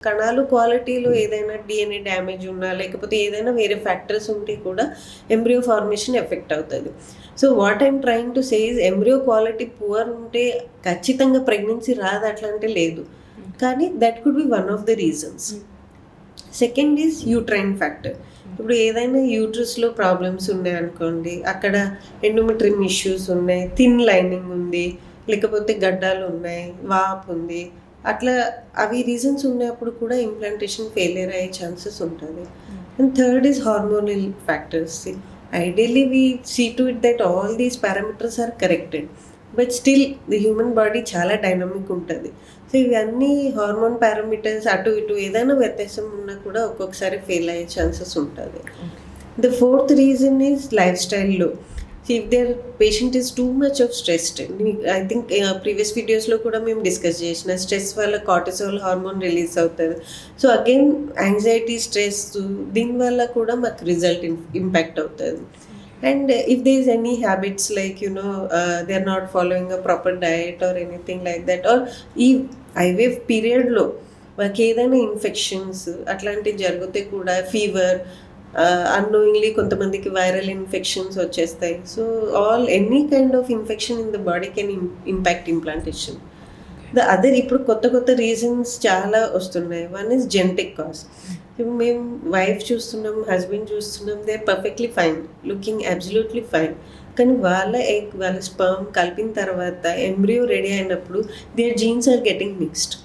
కణాలు క్వాలిటీలో ఏదైనా డిఎన్ఏ డ్యామేజ్ ఉన్నా, లేకపోతే ఏదైనా వేరే ఫ్యాక్టర్స్ ఉంటే కూడా ఎంబ్రియో ఫార్మేషన్ ఎఫెక్ట్ అవుతుంది. So what I'm trying to say is embryo quality poor ఉంటే ఖచ్చితంగా ప్రెగ్నెన్సీ రాదు అట్లా అంటే లేదు. కానీ that could be one of the reasons. Second is uterine factor. ఇప్పుడు ఏదైనా యూట్రస్లో ప్రాబ్లమ్స్ ఉన్నాయనుకోండి, అక్కడ ఎండోమెట్రియం ఇష్యూస్ ఉన్నాయి, థిన్ లైనింగ్ ఉంది, లేకపోతే గడ్డాలు ఉన్నాయి, వాపు ఉంది, అట్లా అవి రీజన్స్ ఉన్నప్పుడు కూడా ఇంప్లాంటేషన్ ఫెయిలియర్ అయ్యే ఛాన్సెస్ ఉంటుంది. And third is hormonal factors. Ideally we see to it that all these parameters are corrected, but still the human body చాలా డైనమిక్ ఉంటుంది. సో ఇవన్నీ హార్మోన్ పారామీటర్స్ అటు ఇటు ఏదైనా వ్యత్యాసం ఉన్నా కూడా ఒక్కొక్కసారి ఫెయిల్ అయ్యే ఛాన్సెస్ ఉంటుంది. The fourth reason is life స్టైల్లో. If there patient is too much of stressed, I think previous వీడియోస్లో కూడా మేము డిస్కస్ చేసిన స్ట్రెస్ వల్ల కార్టిసాల్ హార్మోన్ రిలీజ్ అవుతుంది. సో అగైన్ యాంగ్జైటీ, స్ట్రెస్, దీనివల్ల కూడా మాకు రిజల్ట్ ఇంపాక్ట్ అవుతుంది. And if there is any habits like they are not following a proper diet or anything like that, or ఈ ఐవీఎఫ్ పీరియడ్లో మాకు ఏదైనా ఇన్ఫెక్షన్స్ అట్లాంటివి జరిగితే కూడా, ఫీవర్, అన్నోయింగ్లీ కొంతమందికి వైరల్ ఇన్ఫెక్షన్స్ వచ్చేస్తాయి. So any kind of infection in the body can impact implantation. The other ఇప్పుడు కొత్త రీజన్స్ చాలా వస్తున్నాయి. One is genetic cause. ఇప్పుడు మేము వైఫ్ చూస్తున్నాం, హస్బెండ్ చూస్తున్నాం, they are perfectly fine, looking absolutely fine. కానీ వాళ్ళ ఎగ్, వాళ్ళ స్పర్మ్ కలిపిన తర్వాత ఎంబ్రియో రెడీ అయినప్పుడు their genes are getting mixed.